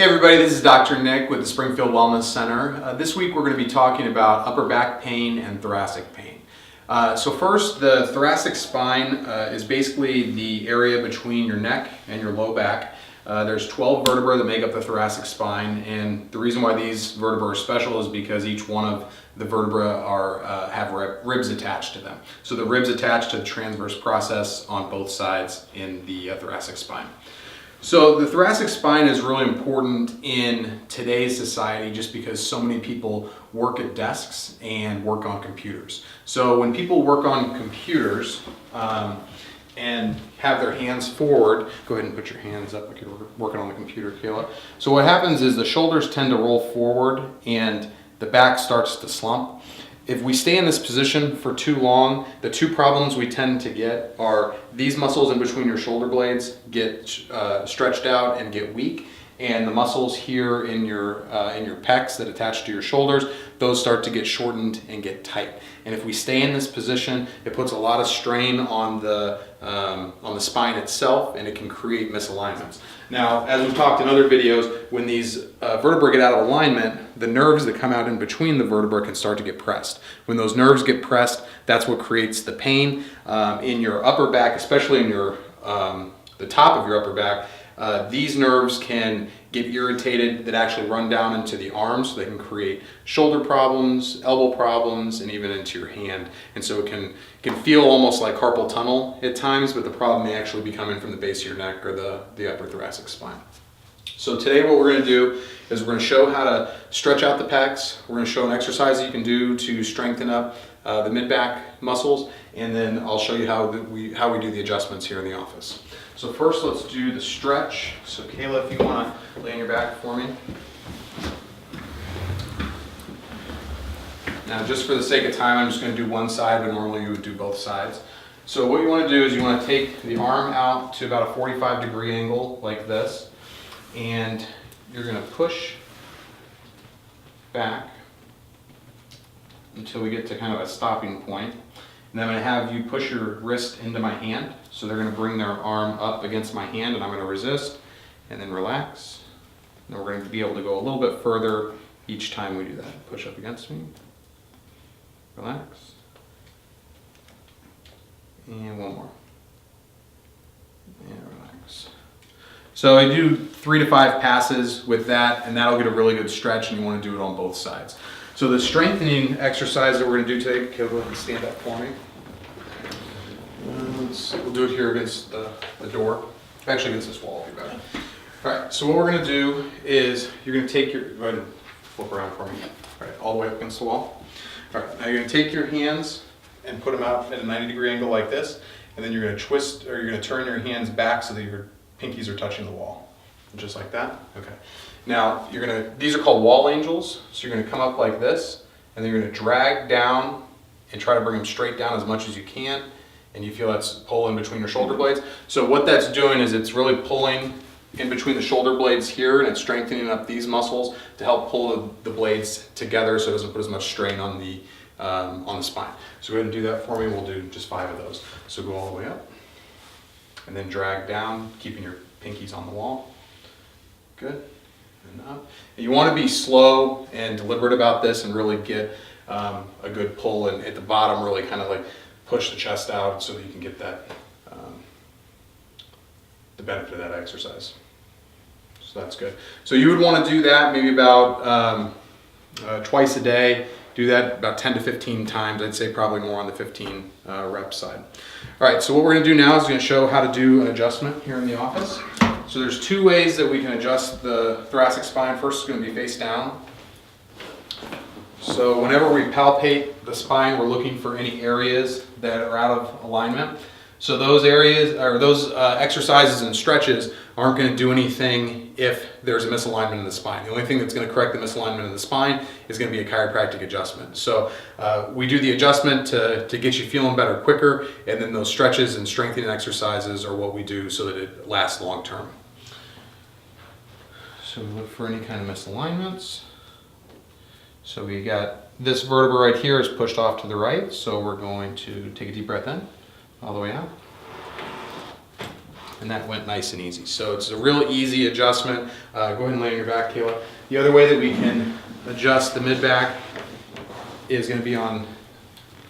Hey everybody, this is Dr. Nick with the Springfield Wellness Center. This week we're going to be talking about upper back pain and thoracic pain. So first, the thoracic spine is basically the area between your neck and your low back. There's 12 vertebrae that make up the thoracic spine, and the reason why these vertebrae are special is because each one of the vertebrae have ribs attached to them. So the ribs attach to the transverse process on both sides in the thoracic spine. So the thoracic spine is really important in today's society just because so many people work at desks and work on computers. So when people work on computers and have their hands forward, go ahead and put your hands up like you're working on the computer, Kayla. So what happens is the shoulders tend to roll forward and the back starts to slump. If we stay in this position for too long, the two problems we tend to get are these muscles in between your shoulder blades get stretched out and get weak, and the muscles here in your pecs that attach to your shoulders, those start to get shortened and get tight. And if we stay in this position, it puts a lot of strain on the spine itself, and it can create misalignments. Now, as we've talked in other videos, when these vertebrae get out of alignment, the nerves that come out in between the vertebrae can start to get pressed. When those nerves get pressed, that's what creates the pain in your upper back, especially in your the top of your upper back. These nerves can get irritated that actually run down into the arms, so they can create shoulder problems, elbow problems, and even into your hand. And so it can feel almost like carpal tunnel at times, but the problem may actually be coming from the base of your neck or the upper thoracic spine. So today what we're going to do is we're going to show how to stretch out the pecs. We're going to show an exercise that you can do to strengthen up the mid-back muscles, and then I'll show you how we do the adjustments here in the office. So first let's do the stretch. So Kayla, if you want to lay on your back for me. Now just for the sake of time, I'm just going to do one side, but normally you would do both sides. So what you want to do is you want to take the arm out to about a 45-degree angle like this, and you're going to push back until we get to kind of a stopping point. And then I'm going to have you push your wrist into my hand. So they're going to bring their arm up against my hand, and I'm going to resist and then relax. And then we're going to be able to go a little bit further each time we do that. Push up against me, relax, and one more, and relax. So I do 3 to 5 passes with that, and that'll get a really good stretch, and you want to do it on both sides. So the strengthening exercise that we're going to do today, okay, go ahead and stand up for me. We'll do it here against the door. Actually, against this wall will be better. All right, so what we're going to do is you're going to take your, go ahead and flip around for me. All right, all the way up against the wall. All right, now you're going to take your hands and put them out at a 90-degree angle like this, and then you're going to twist, or you're going to turn your hands back so that your pinkies are touching the wall. Just like that? Okay. Now, these are called wall angels, so you're going to come up like this, and then you're going to drag down and try to bring them straight down as much as you can, and you feel that's pulling between your shoulder blades. So what that's doing is it's really pulling in between the shoulder blades here, and it's strengthening up these muscles to help pull the blades together so it doesn't put as much strain on the spine. So go ahead and do that for me. We'll do just 5 of those. So go all the way up, and then drag down, keeping your pinkies on the wall. Good. And up. And you want to be slow and deliberate about this and really get a good pull, and at the bottom really kind of like push the chest out so that you can get that the benefit of that exercise. So that's good. So you would want to do that maybe about twice a day. Do that about 10 to 15 times. I'd say probably more on the 15 rep side. All right, so what we're going to do now is going to show how to do an adjustment here in the office. So there's 2 ways that we can adjust the thoracic spine. First is going to be face down. So whenever we palpate the spine, we're looking for any areas that are out of alignment. So those areas, or those exercises and stretches aren't going to do anything if there's a misalignment in the spine. The only thing that's going to correct the misalignment in the spine is going to be a chiropractic adjustment. So we do the adjustment to get you feeling better quicker, and then those stretches and strengthening exercises are what we do so that it lasts long term. So we look for any kind of misalignments. So we got this vertebra right here is pushed off to the right, so we're going to take a deep breath in, all the way out. and that went nice and easy. So it's a real easy adjustment. Go ahead and lay on your back, Kayla. The other way that we can adjust the mid-back is going to be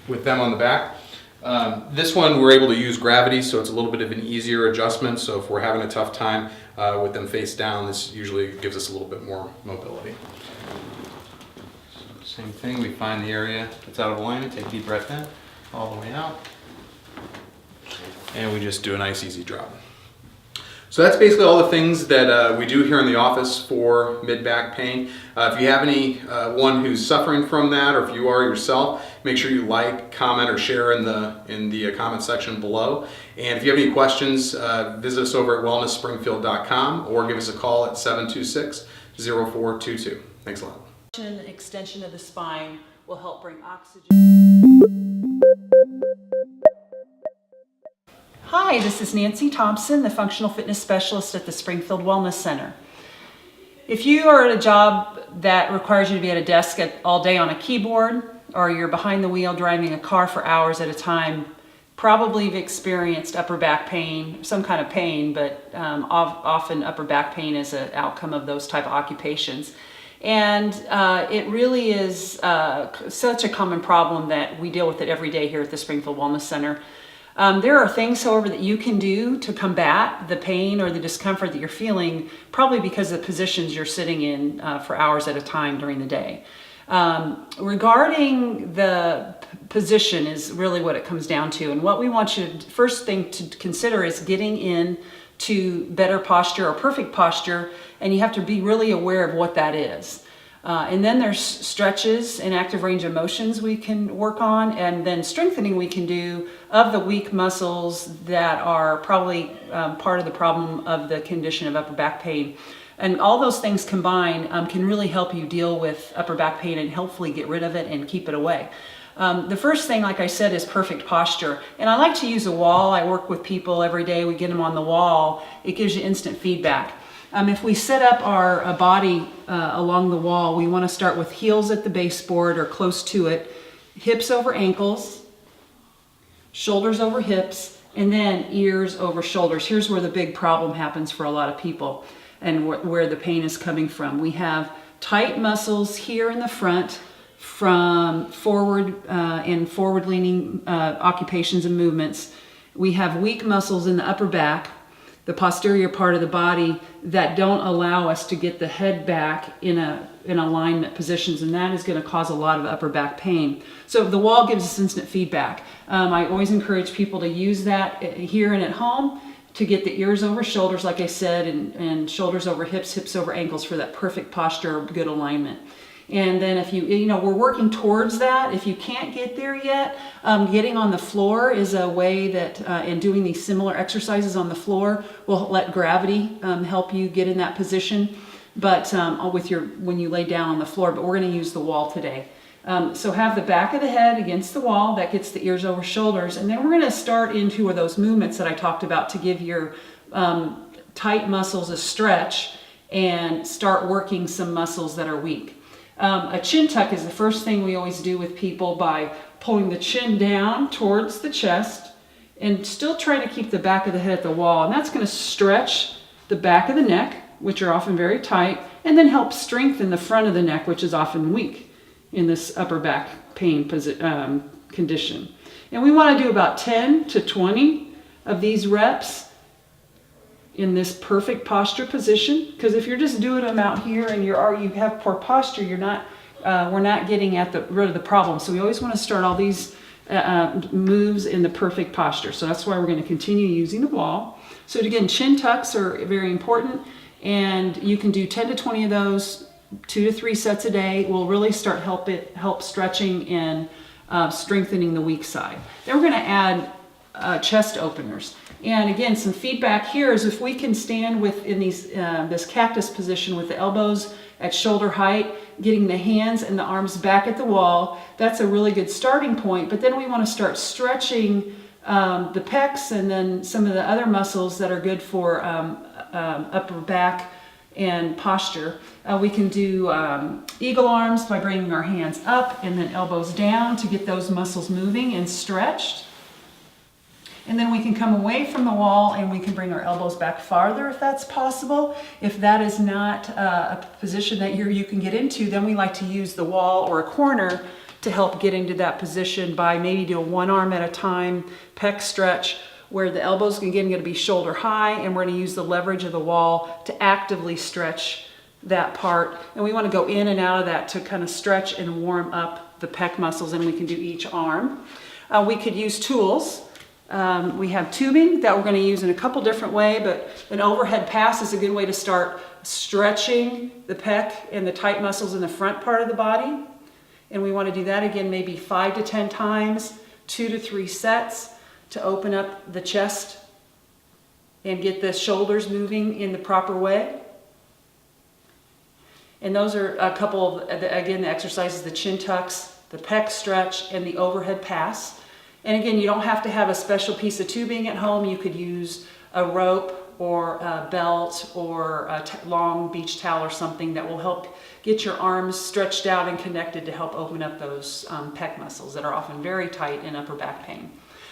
with them on the back. This one we're able to use gravity, so it's a little bit of an easier adjustment. So if we're having a tough time with them face down, this usually gives us a little bit more mobility. So same thing, we find the area that's out of alignment, take a deep breath in, all the way out, and we just do a nice easy drop. So that's basically all the things that we do here in the office for mid-back pain. If you have anyone who's suffering from that, or if you are yourself, make sure you like, comment, or share in the comment section below. And if you have any questions, visit us over at wellnessspringfield.com or give us a call at 726-0422. Thanks a lot. Extension of the spine will help bring oxygen. Hi, this is Nancy Thompson, the Functional Fitness Specialist at the Springfield Wellness Center. If you are at a job that requires you to be at a desk all day on a keyboard, or you're behind the wheel driving a car for hours at a time, probably you've experienced upper back pain, some kind of pain, but often upper back pain is an outcome of those type of occupations. And it really is such a common problem that we deal with it every day here at the Springfield Wellness Center. There are things, however, that you can do to combat the pain or the discomfort that you're feeling, probably because of the positions you're sitting in for hours at a time during the day. Regarding the position is really what it comes down to. And what we want you to first thing to consider is getting in to better posture or perfect posture, and you have to be really aware of what that is. And then there's stretches and active range of motions we can work on, and then strengthening we can do of the weak muscles that are probably part of the problem of the condition of upper back pain. And all those things combined can really help you deal with upper back pain and hopefully get rid of it and keep it away. The first thing, like I said, is perfect posture. And I like to use a wall. I work with people every day. We get them on the wall. It gives you instant feedback. If we set up our body along the wall, we want to start with heels at the baseboard or close to it, hips over ankles, shoulders over hips, and then ears over shoulders. Here's where the big problem happens for a lot of people and where the pain is coming from. We have tight muscles here in the front from forward and forward-leaning occupations and movements. We have weak muscles in the upper back, the posterior part of the body, that don't allow us to get the head back in alignment positions, and that is going to cause a lot of upper back pain. So the wall gives us instant feedback. I always encourage people to use that here and at home to get the ears over shoulders, like I said, and shoulders over hips, hips over ankles for that perfect posture, good alignment. And then if we're working towards that. If you can't get there yet, getting on the floor is a way that, and doing these similar exercises on the floor will let gravity help you get in that position. But when you lay down on the floor, but we're going to use the wall today. So have the back of the head against the wall, that gets the ears over shoulders. And then we're going to start into those movements that I talked about to give your tight muscles a stretch and start working some muscles that are weak. A chin tuck is the first thing we always do with people by pulling the chin down towards the chest and still trying to keep the back of the head at the wall. And that's going to stretch the back of the neck, which are often very tight, and then help strengthen the front of the neck, which is often weak in this upper back pain condition. And we want to do about 10 to 20 of these reps in this perfect posture position, because if you're just doing them out here and you have poor posture, we're not getting at rid of the problem. So we always want to start all these moves in the perfect posture. So that's why we're going to continue using the wall. So again, chin tucks are very important, and you can do 10 to 20 of those, 2 to 3 sets a day. Will really start help stretching and strengthening the weak side. Then we're going to add chest openers. And again, some feedback here is if we can stand in this cactus position with the elbows at shoulder height, getting the hands and the arms back at the wall, that's a really good starting point. But then we want to start stretching the pecs and then some of the other muscles that are good for upper back and posture. We can do eagle arms by bringing our hands up and then elbows down to get those muscles moving and stretched. And then we can come away from the wall and we can bring our elbows back farther if that's possible. If that is not a position that you can get into, then we like to use the wall or a corner to help get into that position by maybe doing one arm at a time, pec stretch, where the elbows again going to be shoulder high, and we're going to use the leverage of the wall to actively stretch that part. And we want to go in and out of that to kind of stretch and warm up the pec muscles, and we can do each arm. We could use tools. We have tubing that we're going to use in a couple different ways, but an overhead pass is a good way to start stretching the pec and the tight muscles in the front part of the body. And we want to do that again maybe 5 to 10 times, 2 to 3 sets to open up the chest and get the shoulders moving in the proper way. And those are a couple of, again, the exercises, the chin tucks, the pec stretch, and the overhead pass. And again, you don't have to have a special piece of tubing at home. You could use a rope or a belt or a long beach towel or something that will help get your arms stretched out and connected to help open up those pec muscles that are often very tight in upper back pain.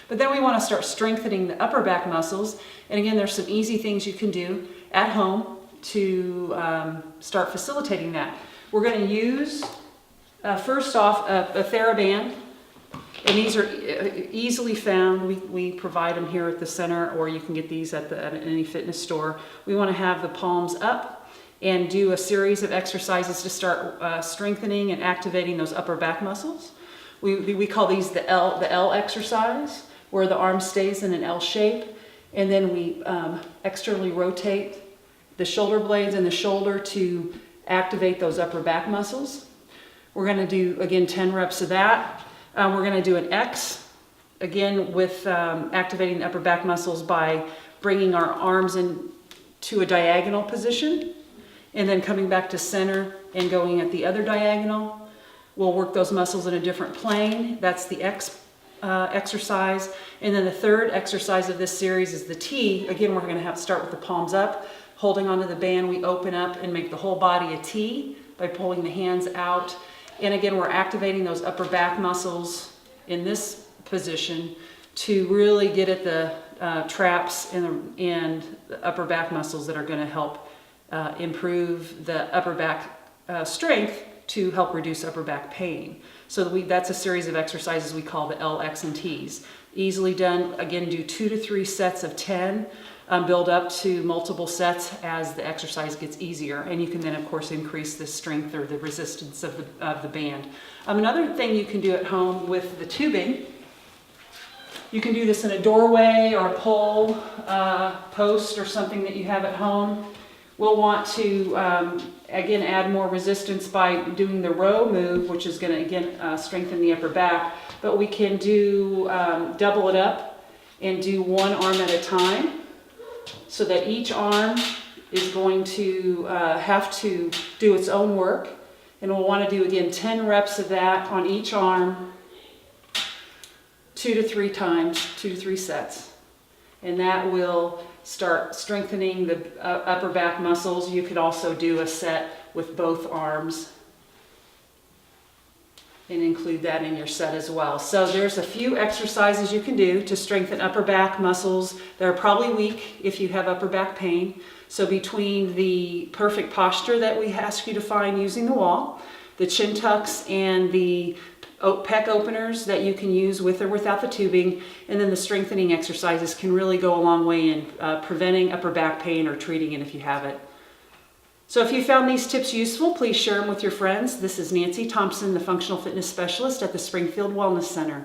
But then we want to start strengthening the upper back muscles. And again, there's some easy things you can do at home to start facilitating that. We're going to use, first off, a TheraBand. And these are easily found. We provide them here at the center, or you can get these at any fitness store. We want to have the palms up and do a series of exercises to start strengthening and activating those upper back muscles. We call these the L exercise, where the arm stays in an L shape, and then we externally rotate the shoulder blades and the shoulder to activate those upper back muscles. We're going to do, again, 10 reps of that. We're going to do an X, again, with activating the upper back muscles by bringing our arms into a diagonal position and then coming back to center and going at the other diagonal. We'll work those muscles in a different plane. That's the X exercise. And then the third exercise of this series is the T. Again, we're going to have to start with the palms up. Holding onto the band, we open up and make the whole body a T by pulling the hands out. And again, we're activating those upper back muscles in this position to really get at the traps and the upper back muscles that are going to help improve the upper back strength to help reduce upper back pain. So that's a series of exercises we call the L, X, and T's. Easily done. Again, do 2 to 3 sets of 10. Build up to multiple sets as the exercise gets easier, and you can then of course increase the strength or the resistance of the band. Another thing you can do at home with the tubing, you can do this in a doorway or a pole post or something that you have at home. We'll want to again add more resistance by doing the row move, which is going to again strengthen the upper back, but we can do double it up and do one arm at a time, so that each arm is going to have to do its own work. And we'll want to do, again, 10 reps of that on each arm, 2 to 3 times, 2 to 3 sets. And that will start strengthening the upper back muscles. You could also do a set with both arms and include that in your set as well. So there's a few exercises you can do to strengthen upper back muscles. They're probably weak if you have upper back pain. So between the perfect posture that we ask you to find using the wall, the chin tucks and the pec openers that you can use with or without the tubing, and then the strengthening exercises can really go a long way in preventing upper back pain or treating it if you have it. So if you found these tips useful, please share them with your friends. This is Nancy Thompson, the Functional Fitness Specialist at the Springfield Wellness Center.